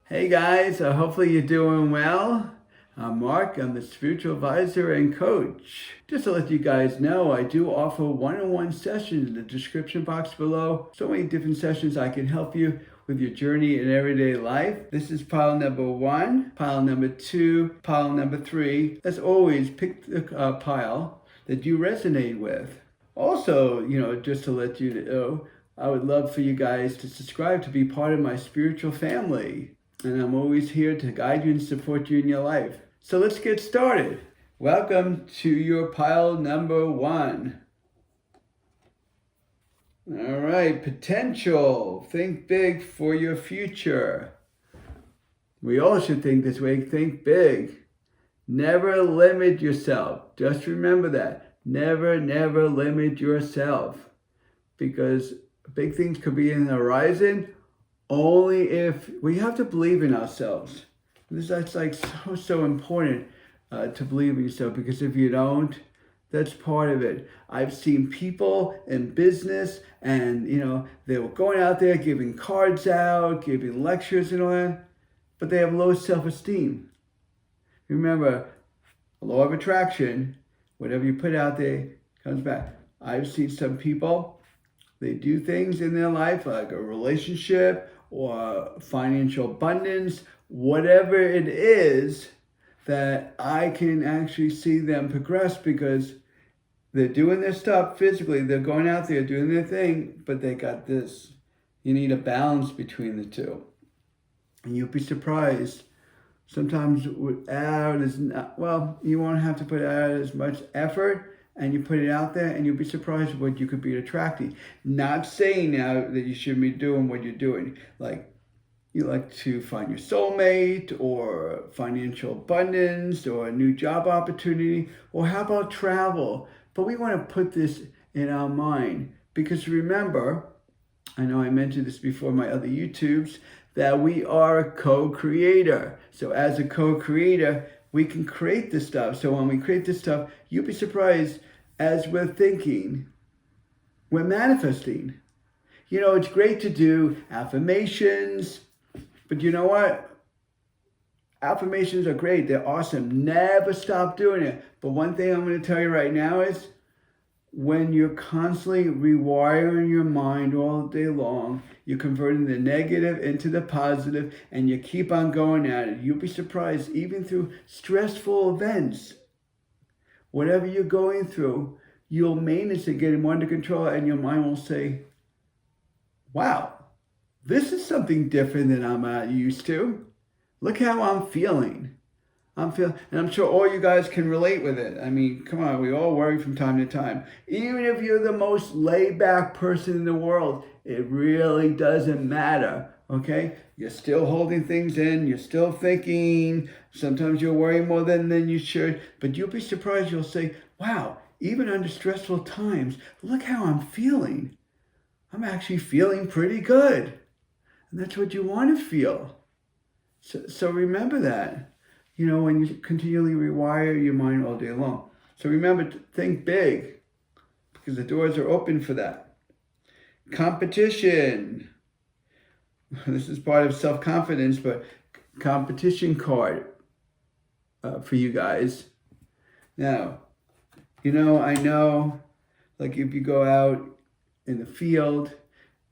Hey guys, hopefully you're doing well. I'm Mark, I'm the spiritual advisor and coach. Just to let you guys know, I do offer one-on-one sessions in the description box below. So many different sessions I can help you with your journey in everyday life. This is pile number 1, pile number 2, pile number 3. As always, pick the pile that you resonate with. Also, just to let you know, I would love for you guys to subscribe to be part of my spiritual family. And I'm always here to guide you and support you in your life. So let's get started. Welcome to your pile number 1. All right, potential. Think big for your future. We all should think this way. Think big. Never limit yourself. Just remember that. Never limit yourself. Because big things could be in the horizon only if we have to believe in ourselves. That's like so important to believe in yourself, because if you don't, that's part of it. I've seen people in business and they were going out there giving cards out, giving lectures and all that, but they have low self-esteem. Remember, law of attraction, whatever you put out there comes back. I've seen some people, they do things in their life like a relationship or financial abundance, whatever it is, that I can actually see them progress because they're doing their stuff physically, they're going out there doing their thing, but they got this. You need a balance between the two. And you'll be surprised. Sometimes without you won't have to put out as much effort, and you put it out there, and you'll be surprised what you could be attracting. Not saying now that you shouldn't be doing what you're doing. Like, you like to find your soulmate, or financial abundance, or a new job opportunity, or how about travel? But we want to put this in our mind, because remember, I know I mentioned this before in my other YouTubes, that we are a co-creator. So as a co-creator, we can create this stuff. So when we create this stuff, you'll be surprised, as we're thinking, we're manifesting. It's great to do affirmations, but you know what? Affirmations are great. They're awesome. Never stop doing it. But one thing I'm going to tell you right now is, when you're constantly rewiring your mind all day long, you're converting the negative into the positive, and you keep on going at it. You'll be surprised, even through stressful events, whatever you're going through, you'll manage to get them under control, and your mind will say, wow, this is something different than I'm not used to. Look how I'm feeling. And I'm sure all you guys can relate with it. I mean, come on, we all worry from time to time. Even if you're the most laid-back person in the world, it really doesn't matter, okay? You're still holding things in, you're still thinking, sometimes you're worrying more than you should, but you'll be surprised, you'll say, wow, even under stressful times, look how I'm feeling. I'm actually feeling pretty good. And that's what you want to feel. So remember that. When you continually rewire your mind all day long. So remember to think big, because the doors are open for that. Competition. This is part of self-confidence, but competition card for you guys. Now, I know, like if you go out in the field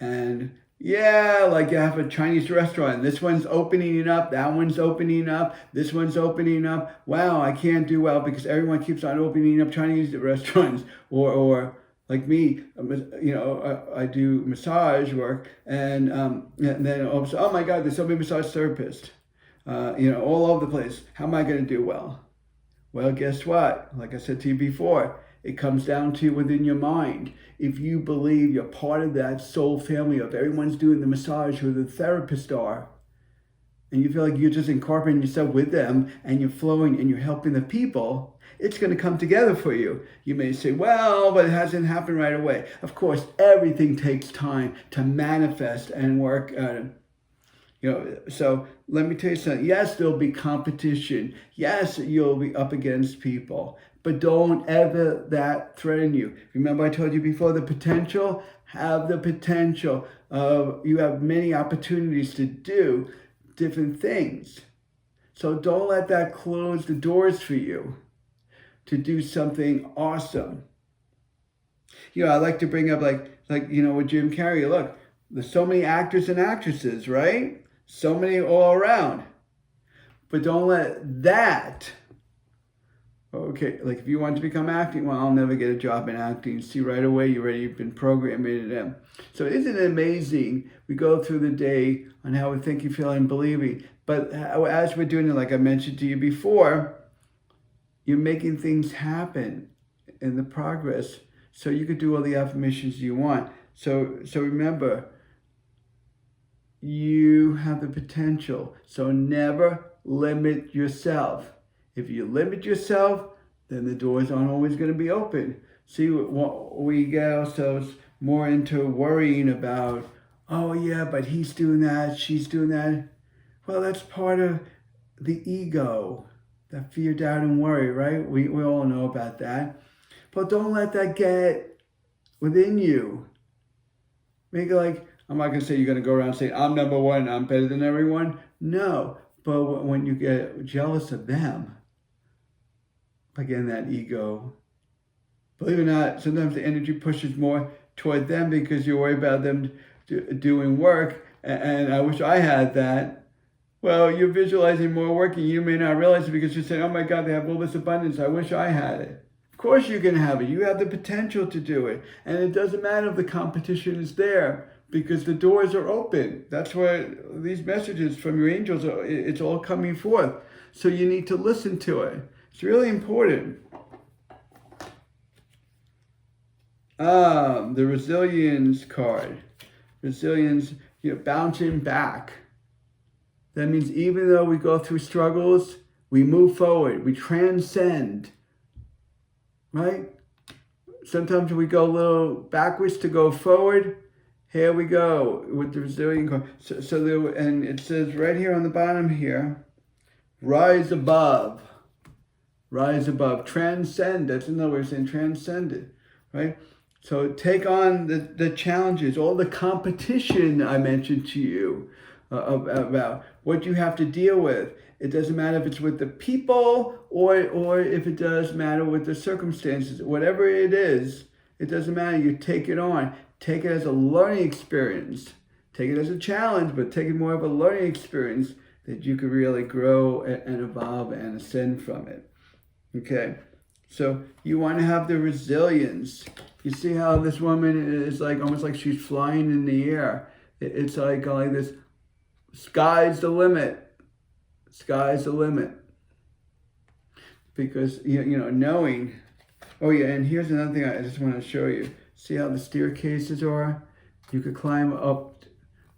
and like you have a Chinese restaurant. This one's opening up, that one's opening up, this one's opening up. Wow, I can't do well because everyone keeps on opening up Chinese restaurants. Or like me, I do massage work, and then oh my God, there's so many massage therapists, all over the place. How am I going to do well? Well, guess what? Like I said to you before, it comes down to within your mind. If you believe you're part of that soul family of everyone's doing the massage who the therapists are, and you feel like you're just incorporating yourself with them and you're flowing and you're helping the people, it's going to come together for you. You may say, well, but it hasn't happened right away. Of course, everything takes time to manifest and work. So let me tell you something. Yes, there'll be competition. Yes, you'll be up against people. But don't ever that threaten you. Remember I told you before, the potential? Have the potential. You have many opportunities to do. different things. So don't let that close the doors for you to do something awesome. I like to bring up like with Jim Carrey, look, there's so many actors and actresses, right? So many all around. But don't let that, okay, like if you want to become acting, well, I'll never get a job in acting. See, right away, you've been programmed it in. So isn't it amazing? We go through the day on how we're thinking, feeling, and believing. But as we're doing it, like I mentioned to you before, you're making things happen in the progress so you could do all the affirmations you want. So remember, you have the potential. So never limit yourself. If you limit yourself, then the doors aren't always going to be open. See, we get ourselves more into worrying about, oh yeah, but he's doing that, she's doing that. Well, that's part of the ego, that fear, doubt, and worry, right? We all know about that. But don't let that get within you. Make it like, I'm not going to say you're going to go around saying, I'm number one, I'm better than everyone. No, but when you get jealous of them, again, that ego, believe it or not, sometimes the energy pushes more toward them because you worry about them doing work. And I wish I had that. Well, you're visualizing more work and you may not realize it because you're saying, oh my God, they have all this abundance. I wish I had it. Of course you can have it. You have the potential to do it. And it doesn't matter if the competition is there because the doors are open. That's why these messages from your angels, it's all coming forth. So you need to listen to it. It's really important. The resilience card. Resilience, bouncing back. That means even though we go through struggles, we move forward, we transcend, right? Sometimes we go a little backwards to go forward. Here we go with the resilient card. And it says right here on the bottom here, rise above, transcend. That's another way of saying transcend it, right? So take on the challenges, all the competition I mentioned to you about what you have to deal with. It doesn't matter if it's with the people or if it does matter with the circumstances. Whatever it is, it doesn't matter. You take it on. Take it as a learning experience. Take it as a challenge, but take it more of a learning experience that you could really grow and evolve and ascend from it. Okay, so you want to have the resilience. You see how this woman is like almost like she's flying in the air. It's like this, sky's the limit. Sky's the limit. Because, knowing, oh yeah, and here's another thing I just want to show you. See how the staircases are? You could climb up,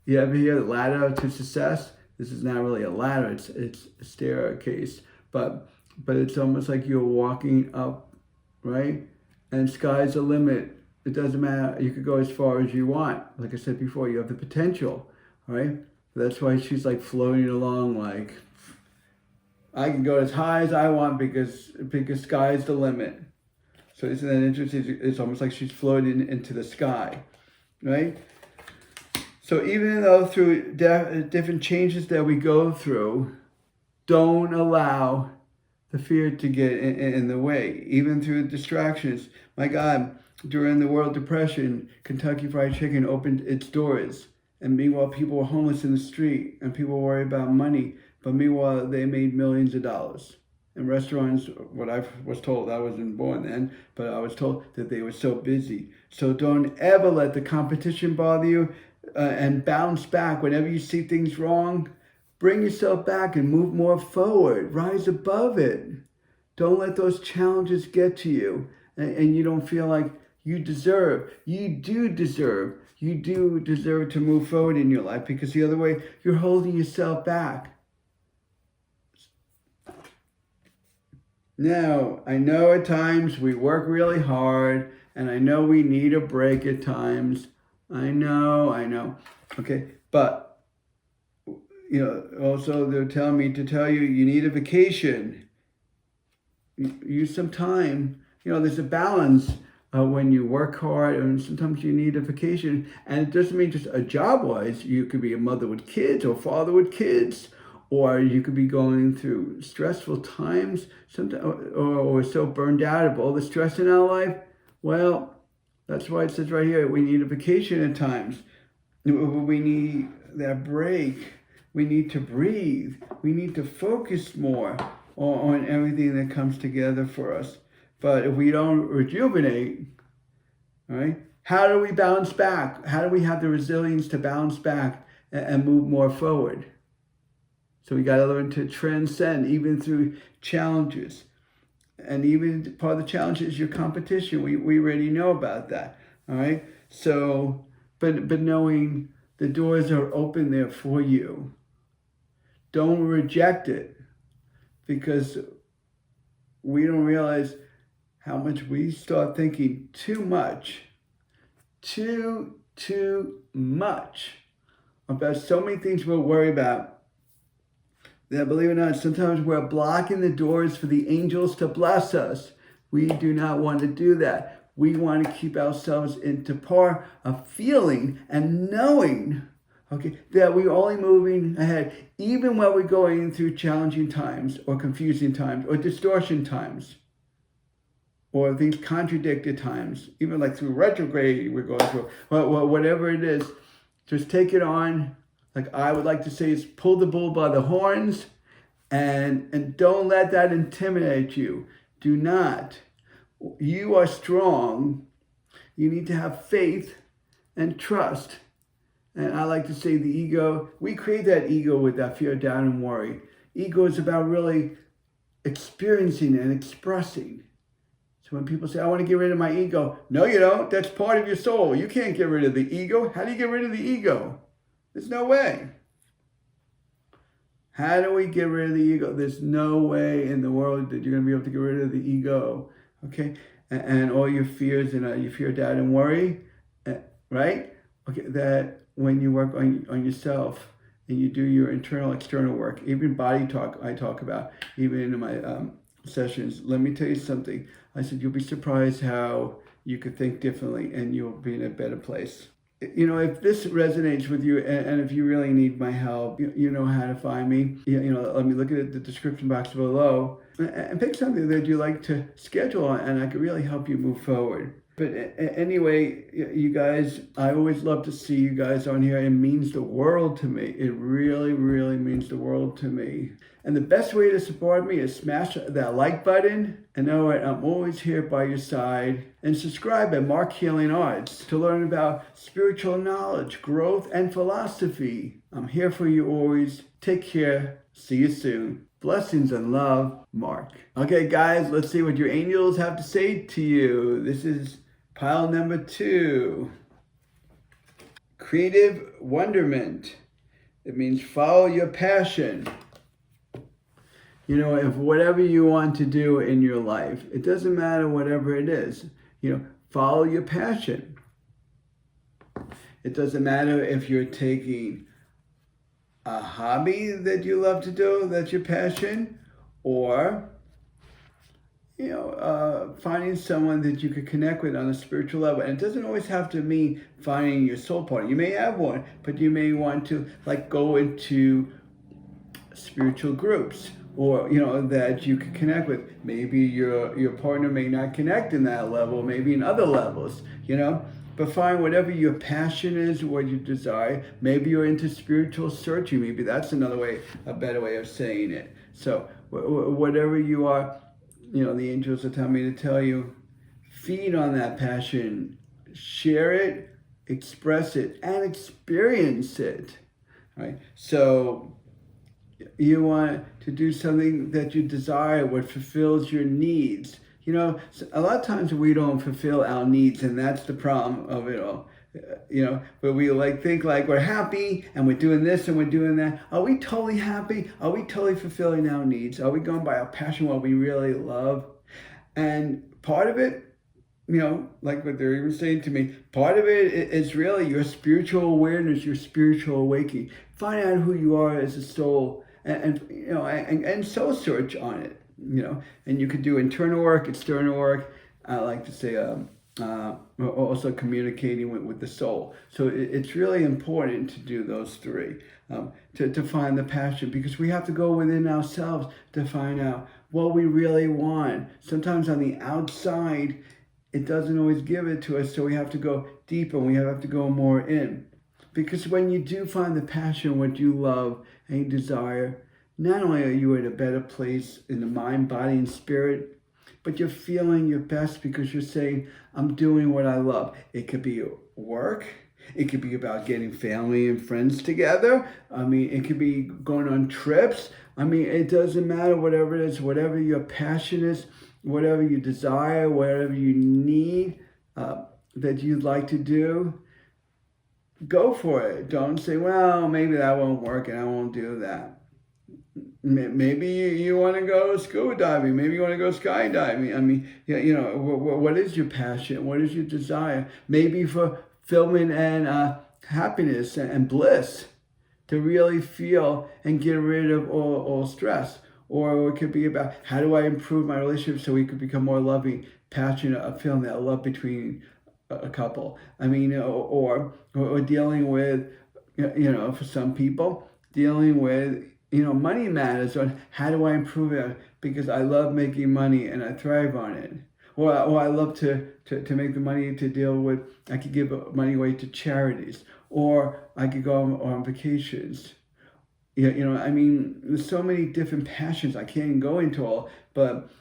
you ever hear the ladder to success? This is not really a ladder, it's a staircase. But it's almost like you're walking up, right? And sky's the limit. It doesn't matter. You could go as far as you want. Like I said before, you have the potential, right? That's why she's like floating along like, I can go as high as I want because sky's the limit. So isn't that interesting? It's almost like she's floating into the sky, right? So even though through different changes that we go through, don't allow the fear to get in the way, even through distractions. My God, during the World Depression, Kentucky Fried Chicken opened its doors. And meanwhile, people were homeless in the street and people worried about money. But meanwhile, they made millions of dollars. And restaurants, what I was told, I wasn't born then, but I was told that they were so busy. So don't ever let the competition bother you and bounce back whenever you see things wrong. Bring yourself back and move more forward. Rise above it. Don't let those challenges get to you and you don't feel like you deserve. You do deserve to move forward in your life because the other way, you're holding yourself back. Now, I know at times we work really hard and I know we need a break at times. I know. Okay, but also they're telling me to tell you need a vacation. Use some time. There's a balance when you work hard, and sometimes you need a vacation. And it doesn't mean just a job-wise. You could be a mother with kids or father with kids, or you could be going through stressful times, sometimes, or so burned out of all the stress in our life. Well, that's why it says right here, we need a vacation at times. We need that break. We need to breathe. We need to focus more on everything that comes together for us. But if we don't rejuvenate, right, how do we bounce back? How do we have the resilience to bounce back and move more forward? So we got to learn to transcend even through challenges. And even part of the challenge is your competition. We already know about that, all right? So, but knowing the doors are open there for you. Don't reject it, because we don't realize how much we start thinking too much about so many things we'll worry about, that, believe it or not, sometimes we're blocking the doors for the angels to bless us. We do not want to do that. We want to keep ourselves into par of feeling and knowing, okay, that we're only moving ahead, even when we're going through challenging times or confusing times or distortion times or these contradicted times, even like through retrograde we're going through, whatever it is. Just take it on. Like I would like to say, is pull the bull by the horns, and don't let that intimidate you. Do not. You are strong. You need to have faith and trust. And I like to say the ego, we create that ego with that fear, doubt, and worry. Ego is about really experiencing and expressing. So when people say, I want to get rid of my ego, no, you don't. That's part of your soul. You can't get rid of the ego. How do you get rid of the ego? There's no way. How do we get rid of the ego? There's no way in the world that you're going to be able to get rid of the ego, okay? And all your fears and your fear, doubt, and worry, right? Okay, that when you work on yourself and you do your internal, external work, even body talk I talk about, even in my sessions, let me tell you something. I said, you'll be surprised how you could think differently and you'll be in a better place. You know, if this resonates with you, and if you really need my help, you know how to find me. You know, let me look at the description box below and pick something that you like to schedule, and I could really help you move forward. But anyway, you guys, I always love to see you guys on here. It means the world to me. It really, really means the world to me. And the best way to support me is smash that like button and know it, I'm always here by your side. And subscribe at Marc Healing Arts to learn about spiritual knowledge, growth, and philosophy. I'm here for you always. Take care. See you soon. Blessings and love, Marc. Okay, guys, let's see what your angels have to say to you. This is pile number 2. Creative wonderment. It means follow your passion. You know, if whatever you want to do in your life, it doesn't matter whatever it is, you know, follow your passion. It doesn't matter if you're taking a hobby that you love to do, that's your passion, or, you know, finding someone that you could connect with on a spiritual level. And it doesn't always have to mean finding your soul partner. You may have one, but you may want to like go into spiritual groups, or, you know, that you could connect with. Maybe your partner may not connect in that level, maybe in other levels, you know. But find whatever your passion is, what you desire. Maybe you're into spiritual searching. Maybe that's another way, a better way of saying it. So whatever you are, you know, the angels are telling me to tell you, feed on that passion, share it, express it, and experience it, right? So you want to do something that you desire, what fulfills your needs. You know, a lot of times we don't fulfill our needs, and that's the problem of it all. You know, but we like think like we're happy and we're doing this and we're doing that. Are we totally happy? Are we totally fulfilling our needs? Are we going by our passion, what we really love? And part of it, you know, like what they're even saying to me, part of it is really your spiritual awareness, your spiritual awakening. Find out who you are as a soul, and you know, and soul search on it. You know, and you could do internal work, external work. I like to say also communicating with the soul. So it's really important to do those three, to find the passion, because we have to go within ourselves to find out what we really want. Sometimes on the outside, it doesn't always give it to us, so we have to go deeper, we have to go more in. Because when you do find the passion, what you love and you desire, not only are you in a better place in the mind, body, and spirit, but you're feeling your best because you're saying, I'm doing what I love. It could be work. It could be about getting family and friends together. I mean, it could be going on trips. I mean, it doesn't matter, whatever it is, whatever your passion is, whatever you desire, whatever you need that you'd like to do, go for it. Don't say, well, maybe that won't work and I won't do that. Maybe you want to go scuba diving. Maybe you want to go skydiving. I mean, what is your passion? What is your desire? Maybe for fulfillment and happiness and bliss, to really feel and get rid of all stress. Or it could be about, how do I improve my relationship so we could become more loving, passionate, a feeling that love between a couple. I mean, or dealing with, for some people, dealing with, money matters, on how do I improve it because I love making money and I thrive on it. Or I love to make the money to deal with, I could give money away to charities, or I could go on vacations. I mean, there's so many different passions. I can't even go into all, but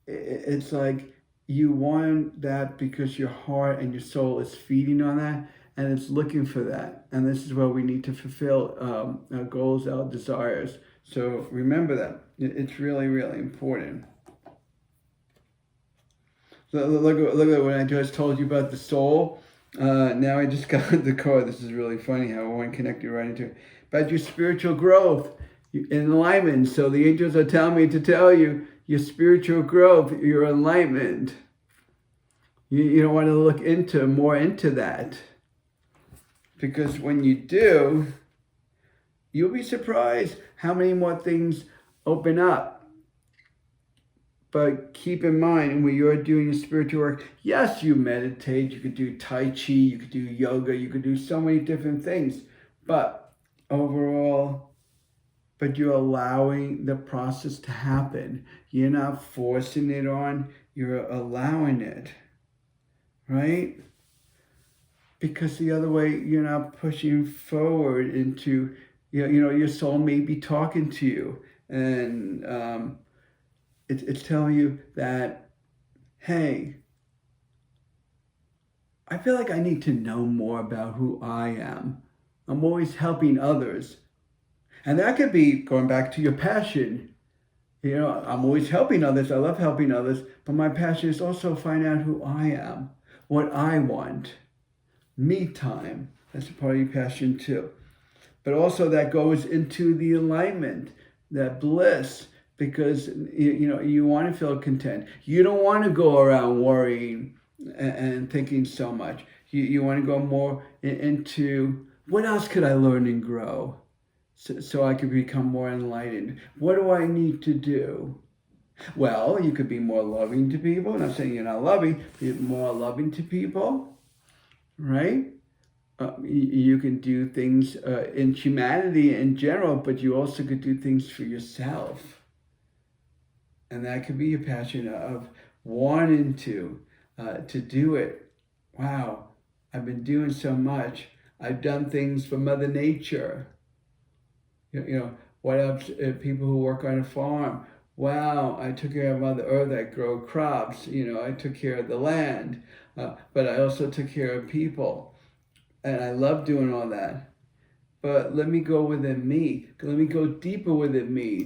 it's like you want that because your heart and your soul is feeding on that, and it's looking for that. And this is where we need to fulfill our goals, our desires. So remember that. It's really, really important. So look at what I just told you about the soul. Now I just got the card. This is really funny how one connected right into it. About your spiritual growth in alignment. So the angels are telling me to tell you your spiritual growth, your enlightenment. You don't want to look more into that. Because when you do, you'll be surprised how many more things open up. But keep in mind, when you're doing your spiritual work, yes, you meditate, you could do Tai Chi, you could do yoga, you could do so many different things. But overall, you're allowing the process to happen. You're not forcing it on, you're allowing it. Right? Because the other way, you're not pushing forward into, your soul may be talking to you. And it's telling you that, hey, I feel like I need to know more about who I am. I'm always helping others. And that could be going back to your passion. I'm always helping others. I love helping others. But my passion is also finding out who I am, what I want. Me time. That's a part of your passion too. But also that goes into the alignment, that bliss, because you want to feel content. You don't want to go around worrying and thinking so much. You want to go more into, what else could I learn and grow so I could become more enlightened? What do I need to do? Well, you could be more loving to people. I'm not saying you're not loving, but you're more loving to people, right? You can do things in humanity in general, but you also could do things for yourself. And that could be your passion of wanting to do it. Wow, I've been doing so much. I've done things for Mother Nature. What else? People who work on a farm. Wow, I took care of Mother Earth. I grow crops. I took care of the land. But I also took care of people. And I love doing all that. But let me go within me. Let me go deeper within me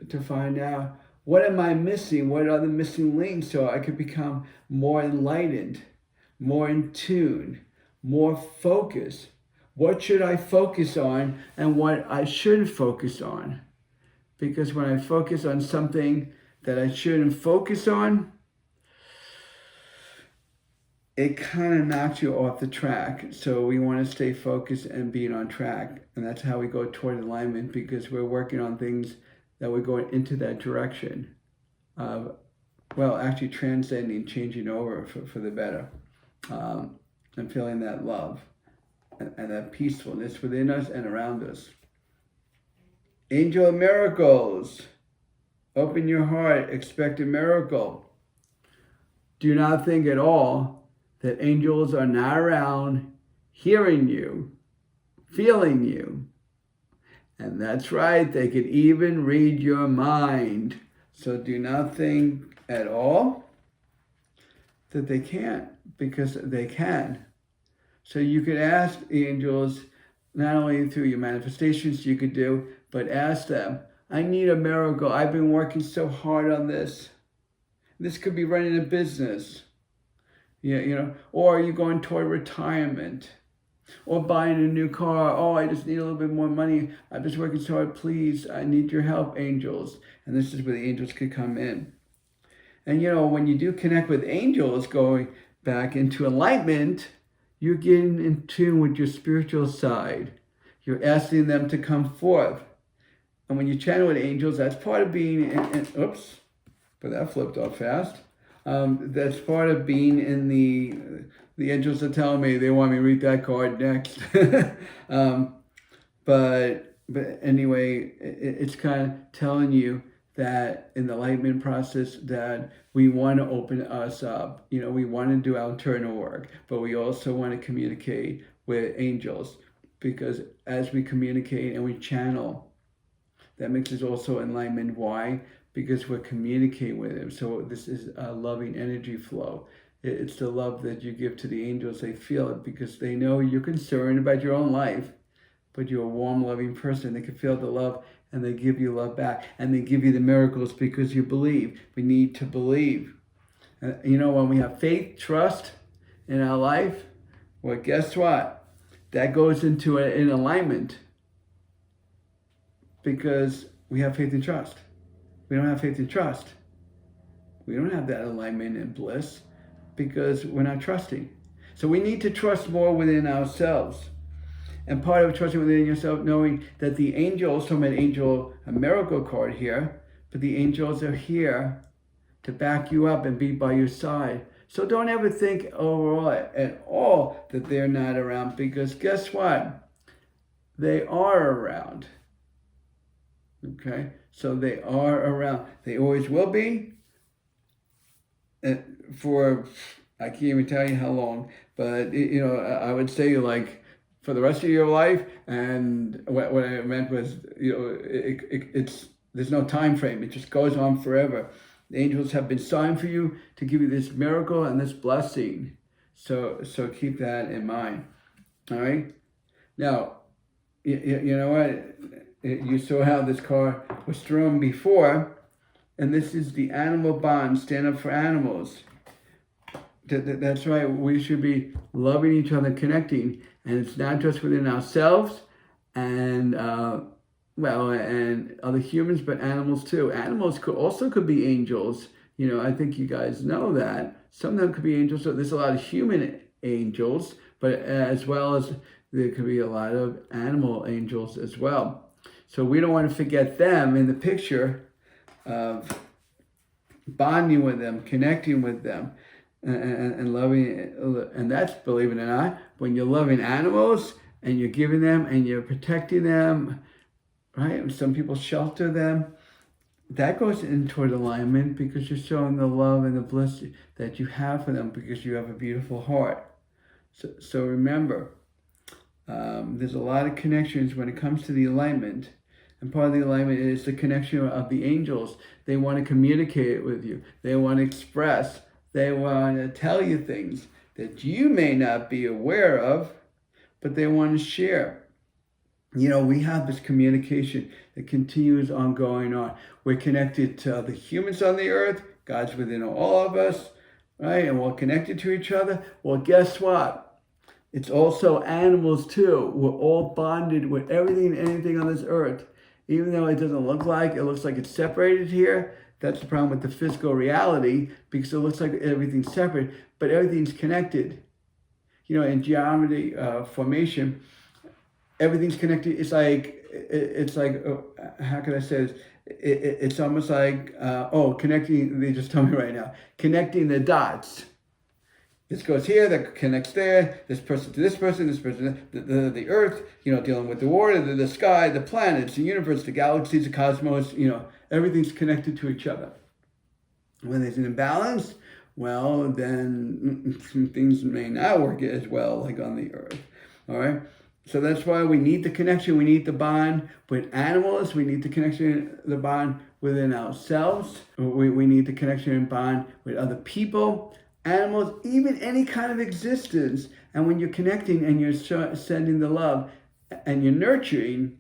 to find out, what am I missing? What are the missing links so I could become more enlightened, more in tune, more focused? What should I focus on and what I shouldn't focus on? Because when I focus on something that I shouldn't focus on, it kind of knocks you off the track. So we want to stay focused and being on track. And that's how we go toward alignment, because we're working on things that we're going into that direction of well, actually transcending, changing over for the better, and feeling that love and that peacefulness within us and around us. Angel of miracles. Open your heart, expect a miracle. Do not think at all that angels are not around, hearing you, feeling you. And that's right, they could even read your mind. So do not think at all that they can't, because they can. So you could ask the angels, not only through your manifestations you could do, but ask them, I need a miracle. I've been working so hard on this. This could be running a business, or you're going toward retirement, or buying a new car. Oh, I just need a little bit more money. I'm just working so hard. Please, I need your help, angels. And this is where the angels could come in. And when you do connect with angels, going back into enlightenment, you're getting in tune with your spiritual side. You're asking them to come forth. And when you channel with angels, that's part of being oops, but that flipped off fast. That's part of being in the angels are telling me they want me to read that card next. But anyway, it's kind of telling you that in the enlightenment process that we want to open us up. We want to do our internal work, but we also want to communicate with angels, because as we communicate and we channel, that makes us also enlightenment. Why? Because we're communicating with them. So this is a loving energy flow. It's the love that you give to the angels. They feel it because they know you're concerned about your own life, but you're a warm, loving person. They can feel the love, and they give you love back. And they give you the miracles because you believe. We need to believe. When we have faith, trust in our life, well, guess what? That goes into an alignment, because we have faith and trust. We don't have faith and trust. We don't have that alignment and bliss because we're not trusting. So we need to trust more within ourselves. And part of trusting within yourself, knowing that the angels, from an angel, a miracle card here, but the angels are here to back you up and be by your side. So don't ever think overall at all that they're not around, because guess what? They are around. Okay? So they are around. They always will be. For, I can't even tell you how long, but I would say like for the rest of your life. And what I meant was, it's there's no time frame. It just goes on forever. The angels have been signed for you to give you this miracle and this blessing. So keep that in mind. All right. Now, you know what? You saw how this card was thrown before, and this is the animal bond. Stand up for animals. That's right. We should be loving each other, connecting, and it's not just within ourselves and and other humans, but animals too. Animals could be angels. I think you guys know that. Some of them could be angels. So there's a lot of human angels, but as well as there could be a lot of animal angels as well. So we don't want to forget them in the picture of bonding with them, connecting with them, and loving. And that's, believe it or not, when you're loving animals and you're giving them and you're protecting them, right? Some people shelter them. That goes in toward alignment, because you're showing the love and the bliss that you have for them, because you have a beautiful heart. So remember, there's a lot of connections when it comes to the alignment. And part of the alignment is the connection of the angels. They want to communicate with you. They want to express. They want to tell you things that you may not be aware of, but they want to share. We have this communication that continues on going on. We're connected to the humans on the earth. God's within all of us, right? And we're connected to each other. Well, guess what? It's also animals too. We're all bonded with everything and anything on this earth. Even though it doesn't look like, it looks like it's separated here. That's the problem with the physical reality, because it looks like everything's separate, but everything's connected. In geometry formation, everything's connected. It's like it's like, how can I say this? It's almost like, connecting, they just told me right now, connecting the dots. This goes here, that connects there, this person to this person the earth, dealing with the water, the sky, the planets, the universe, the galaxies, the cosmos, everything's connected to each other. When there's an imbalance, well, then things may not work as well, like on the earth, all right? So that's why we need the connection, we need the bond with animals, we need the connection, the bond within ourselves, we need the connection and bond with other people, animals, even any kind of existence. And when you're connecting and you're sending the love and you're nurturing,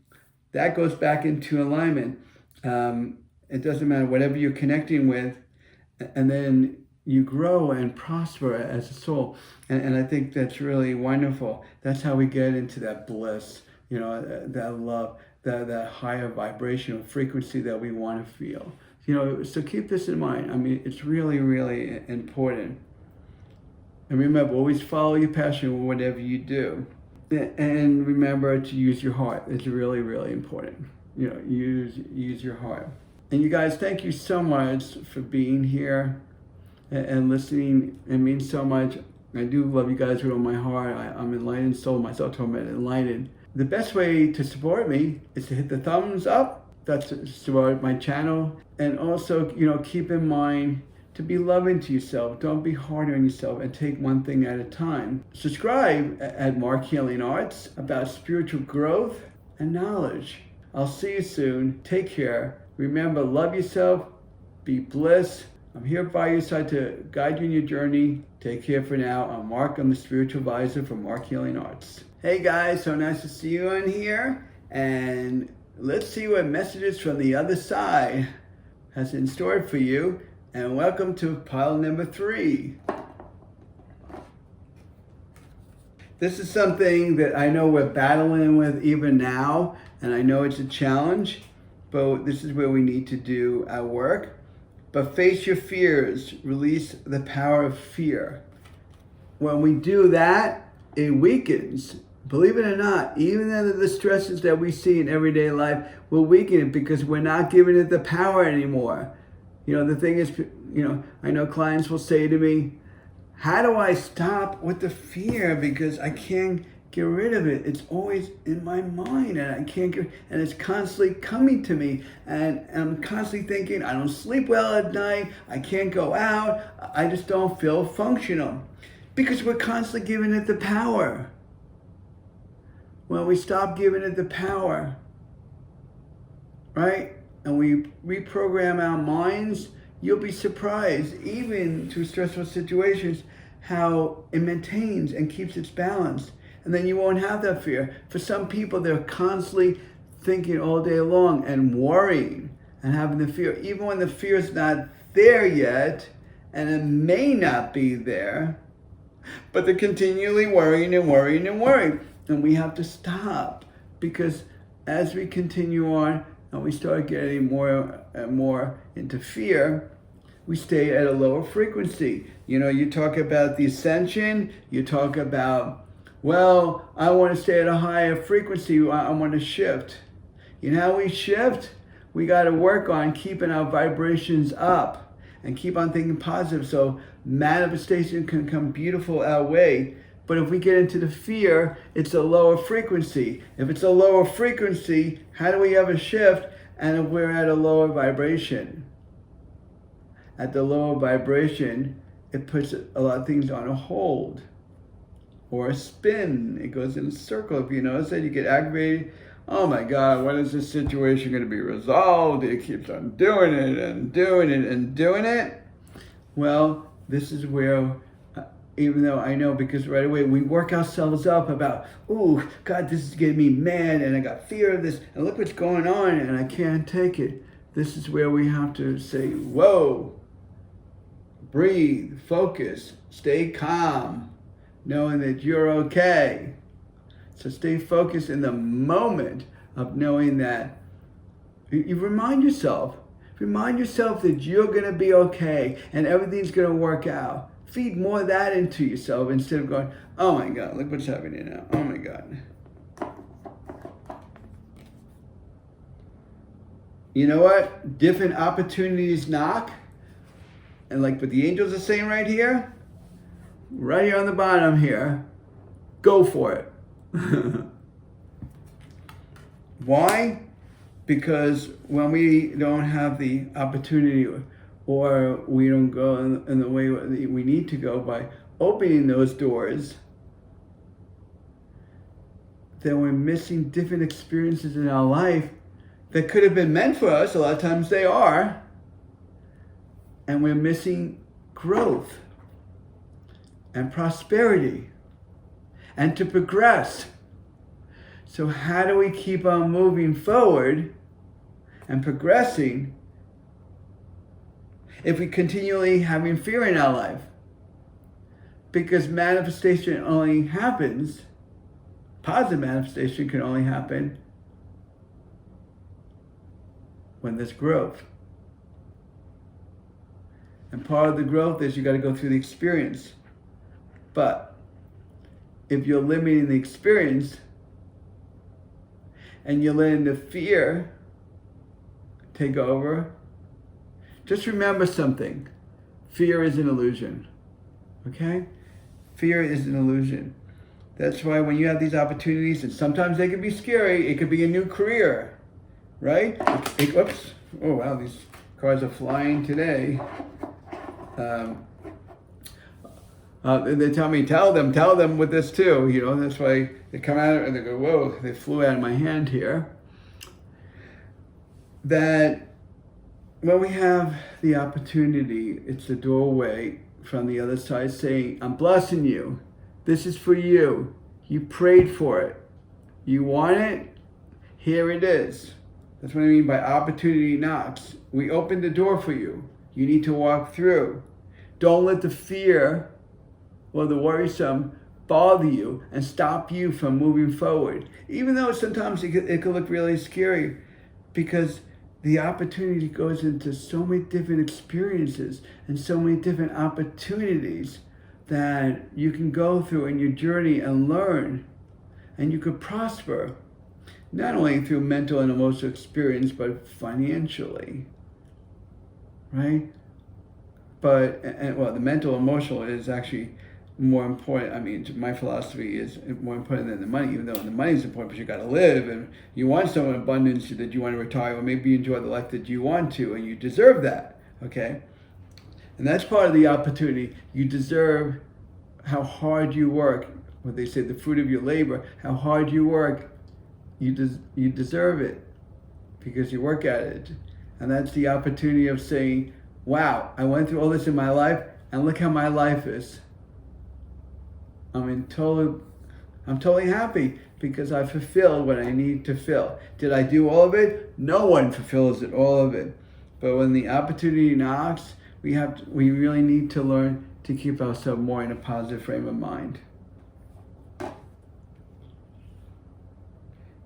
that goes back into alignment. It doesn't matter, whatever you're connecting with, and then you grow and prosper as a soul. And I think that's really wonderful. That's how we get into that bliss, that love, that higher vibrational frequency that we want to feel. So keep this in mind. I mean, it's really, really important. And remember, always follow your passion with whatever you do. And remember to use your heart. It's really, really important. Use your heart. And you guys, thank you so much for being here and listening. It means so much. I do love you guys with all my heart. I'm enlightened soul, myself tormented, enlightened. The best way to support me is to hit the thumbs up. That's to support my channel. And also, keep in mind to be loving to yourself. Don't be hard on yourself and take one thing at a time. Subscribe at Marc Healing Arts about spiritual growth and knowledge. I'll see you soon. Take care. Remember, love yourself. Be bliss. I'm here by your side to guide you in your journey. Take care for now. I'm Marc. I'm the spiritual advisor for Marc Healing Arts. Hey guys, so nice to see you in here. And let's see what messages from the other side has in store for you. And welcome to pile number 3. This is something that I know we're battling with even now, and I know it's a challenge, but this is where we need to do our work. But face your fears, release the power of fear. When we do that, it weakens. Believe it or not, even the stresses that we see in everyday life will weaken it because we're not giving it the power anymore. The thing is, I know clients will say to me, how do I stop with the fear? Because I can't get rid of it. It's always in my mind and I can't and it's constantly coming to me. And I'm constantly thinking, I don't sleep well at night. I can't go out. I just don't feel functional because we're constantly giving it the power. When we stop giving it the power, right? And we reprogram our minds, you'll be surprised, even through stressful situations, how it maintains and keeps its balance. And then you won't have that fear. For some people, they're constantly thinking all day long and worrying and having the fear, even when the fear is not there yet, and it may not be there, but they're continually worrying and worrying and worrying. And we have to stop, because as we continue on, and we start getting more and more into fear, we stay at a lower frequency. You talk about the ascension, you talk about, well, I want to stay at a higher frequency, I want to shift. How we shift? We got to work on keeping our vibrations up and keep on thinking positive so manifestation can come beautiful our way. But if we get into the fear, it's a lower frequency. If it's a lower frequency, how do we ever shift? And if we're at a lower vibration, at the lower vibration, it puts a lot of things on a hold or a spin. It goes in a circle. If you notice that, you get aggravated. Oh my God, when is this situation going to be resolved? It keeps on doing it and doing it and doing it. Well, this is where, even though I know, because right away we work ourselves up about, oh God, this is getting me mad and I got fear of this and look what's going on and I can't take it. This is where we have to say, whoa, breathe, focus, stay calm, knowing that you're okay. So stay focused in the moment of knowing that you remind yourself that you're going to be okay and everything's going to work out. Feed more of that into yourself instead of going, oh my God, look what's happening now. Oh my God. you know what? Different opportunities knock. And like what the angels are saying right here on the bottom here, go for it. Why? Because when we don't have the opportunity or we don't go in the way we need to go by opening those doors, then we're missing different experiences in our life that could have been meant for us. A lot of times they are. And we're missing growth and prosperity and to progress. So how do we keep on moving forward and progressing if we continually having fear in our life? Because manifestation only happens, positive manifestation can only happen when there's growth. And part of the growth is you got to go through the experience. But if you're limiting the experience and you're letting the fear take over, just remember something. Fear is an illusion. Okay? Fear is an illusion. That's why when you have these opportunities, and sometimes they can be scary, it could be a new career, right? Oops. Oh, wow, these cars are flying today. They tell them with this too, you know, that's why they come out and they go, whoa, they flew out of my hand here. That when we have the opportunity, it's the doorway from the other side saying, I'm blessing you. This is for you. You prayed for it. You want it? Here it is. That's what I mean by opportunity knocks. We opened the door for you. You need to walk through. Don't let the fear or the worrisome bother you and stop you from moving forward. Even though sometimes it could look really scary, because the opportunity goes into so many different experiences and so many different opportunities that you can go through in your journey and learn, and you could prosper, not only through mental and emotional experience, but financially, right? But, the mental, emotional is actually more important. I mean, my philosophy is more important than the money, even though the money is important, but you got to live, and you want some abundance that you want to retire, or maybe enjoy the life that you want to, and you deserve that, okay? And that's part of the opportunity. You deserve how hard you work. What they say, the fruit of your labor, how hard you work, you deserve it because you work at it. And that's the opportunity of saying, wow, I went through all this in my life, and look how my life is. I'm totally happy because I fulfilled what I need to fill. Did I do all of it? No one fulfills it, all of it. But when the opportunity knocks, we really need to learn to keep ourselves more in a positive frame of mind.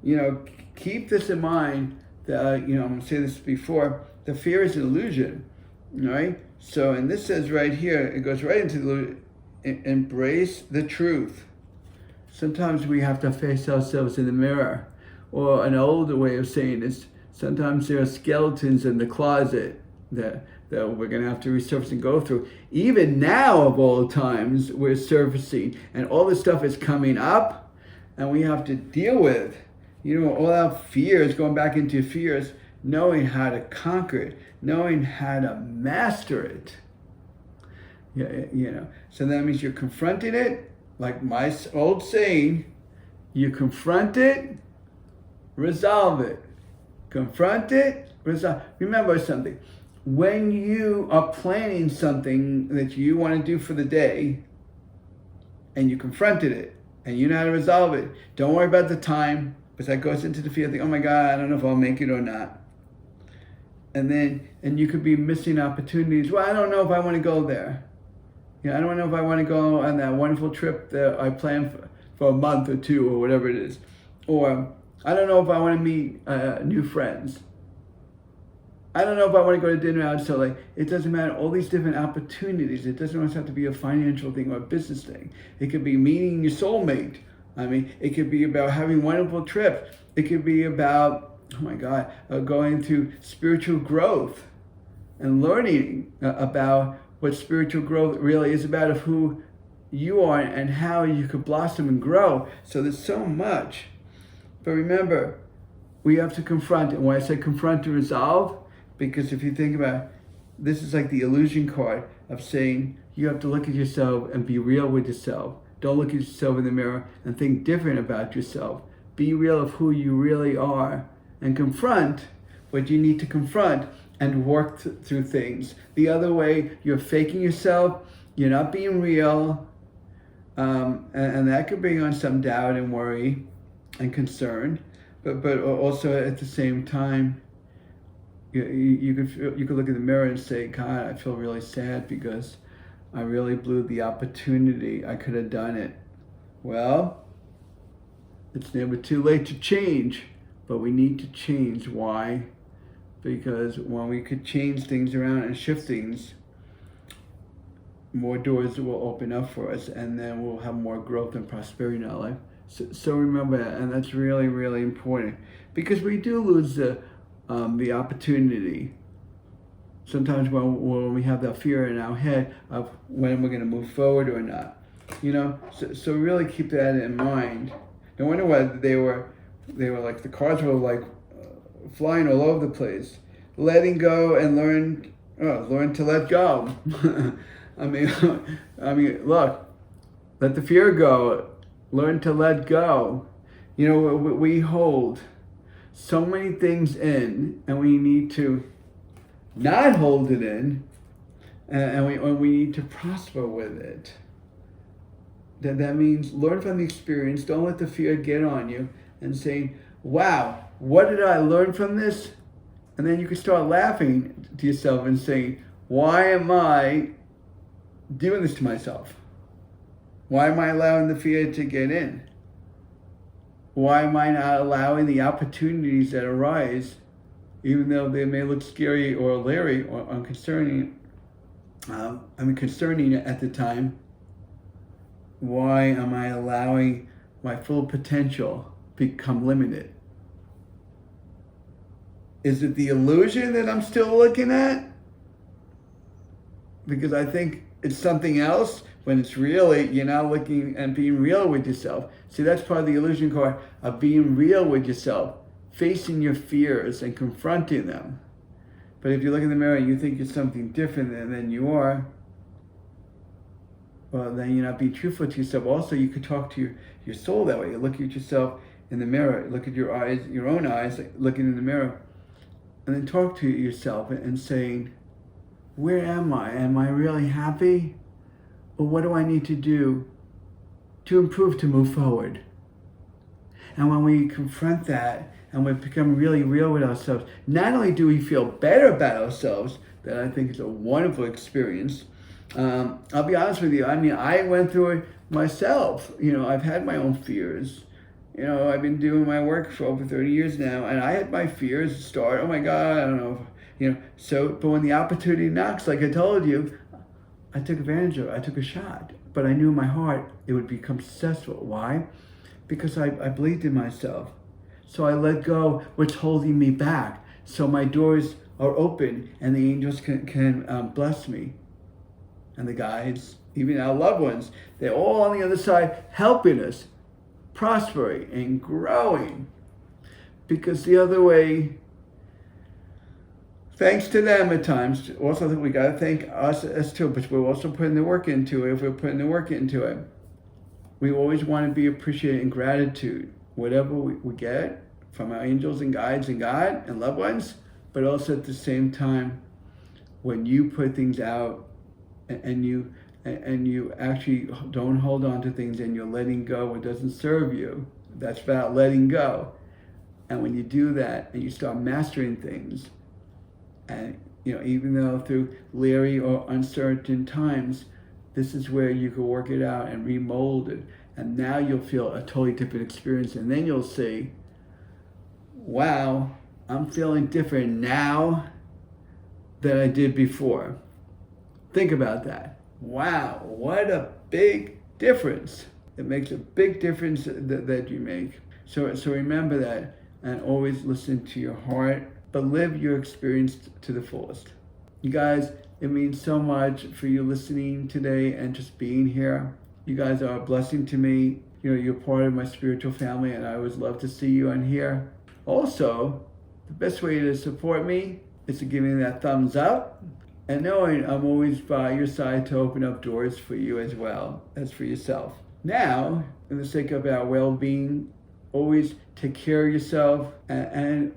You know, keep this in mind that, I'm going to say this before, the fear is an illusion, right? So, and this says right here, it goes right into the embrace the truth. Sometimes we have to face ourselves in the mirror. Or an older way of saying this, sometimes there are skeletons in the closet that we're going to have to resurface and go through. Even now, of all times, we're surfacing, and all this stuff is coming up, and we have to deal with, all our fears, going back into fears, knowing how to conquer it, knowing how to master it. So that means you're confronting it, like my old saying, you confront it, resolve it. Confront it, resolve. Remember something. When you are planning something that you want to do for the day, and you confronted it, and you know how to resolve it, don't worry about the time, because that goes into the fear, think, oh my God, I don't know if I'll make it or not. And you could be missing opportunities. Well, I don't know if I want to go there. I don't know if I want to go on that wonderful trip that I planned for a month or two or whatever it is. Or I don't know if I want to meet new friends. I don't know if I want to go to dinner out. So it doesn't matter. All these different opportunities. It doesn't always have to be a financial thing or a business thing. It could be meeting your soulmate. I mean, it could be about having wonderful trips. It could be about oh my God, going through spiritual growth and learning about what spiritual growth really is about, of who you are and how you could blossom and grow. So there's so much. But remember, we have to confront. And why I say confront to resolve, because if you think about it, this is like the illusion card of saying you have to look at yourself and be real with yourself. Don't look at yourself in the mirror and think different about yourself. Be real of who you really are and confront what you need to confront and work through things. The other way, you're faking yourself, you're not being real, and that could bring on some doubt and worry and concern. But also at the same time, you could look in the mirror and say, God, I feel really sad because I really blew the opportunity. I could have done it. Well, it's never too late to change, but we need to change. Why? Because when we could change things around and shift things, more doors will open up for us, and then we'll have more growth and prosperity in our life. So remember that, and that's really, really important, because we do lose the opportunity sometimes when we have that fear in our head of when we're going to move forward or not. So really keep that in mind. No wonder why they were like, the cards were like flying all over the place. Letting go and learn to let go. I mean, look, let the fear go. Learn to let go. We hold so many things in, and we need to not hold it in, and we need to prosper with it. That means learn from the experience. Don't let the fear get on you, and say, wow, what did I learn from this? And then you can start laughing to yourself and saying, why am I doing this to myself? Why am I allowing the fear to get in? Why am I not allowing the opportunities that arise, even though they may look scary or leery or concerning? Concerning at the time. Why am I allowing my full potential become limited? Is it the illusion that I'm still looking at? Because I think it's something else, when it's really, you're not looking and being real with yourself. See, that's part of the illusion card of being real with yourself, facing your fears and confronting them. But if you look in the mirror and you think you're something different than you are, well, then you're not being truthful to yourself. Also, you could talk to your soul that way. You look at yourself in the mirror, look at your eyes, your own eyes, looking in the mirror, and then talk to yourself and saying, where am I? Am I really happy? Or what do I need to do to improve, to move forward? And when we confront that and we become really real with ourselves, not only do we feel better about ourselves, that I think is a wonderful experience. I'll be honest with you. I went through it myself. I've had my own fears. I've been doing my work for over 30 years now, and I had my fears start. Oh my God, I don't know. But when the opportunity knocks, like I told you, I took advantage of it. I took a shot. But I knew in my heart it would become successful. Why? Because I believed in myself. So I let go what's holding me back. So my doors are open, and the angels can bless me. And the guides, even our loved ones, they're all on the other side helping us, prospering and growing. Because the other way, thanks to them at times, also we got to thank us as too, but we're also putting the work into it. If we're putting the work into it, we always want to be appreciated in gratitude, whatever we get from our angels and guides and God and loved ones, but also at the same time, when you put things out and you actually don't hold on to things and you're letting go what doesn't serve you, that's about letting go. And when you do that and you start mastering things, and even though through leery or uncertain times, this is where you can work it out and remold it. And now you'll feel a totally different experience. And then you'll say, wow, I'm feeling different now than I did before. Think about that. Wow, what a big difference. It makes a big difference that you make. So remember that. and always listen to your heart, but live your experience to the fullest. You guys, it means so much for you listening today and just being here. You guys are a blessing to me. You're part of my spiritual family, and I always love to see you on here. Also, the best way to support me is to give me that thumbs up, and knowing I'm always by your side to open up doors for you as well as for yourself. Now, in the sake of our well-being, always take care of yourself and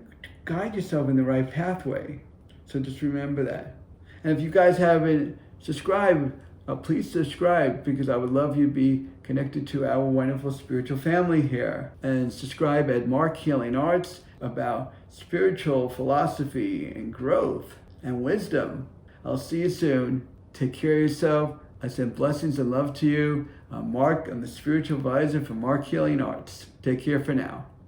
guide yourself in the right pathway. So just remember that. And if you guys haven't subscribed, please subscribe, because I would love you to be connected to our wonderful spiritual family here. And subscribe at Marc Healing Arts, about spiritual philosophy and growth and wisdom. I'll see you soon. Take care of yourself. I send blessings and love to you. I'm Marc. I'm the spiritual advisor for Marc Healing Arts. Take care for now.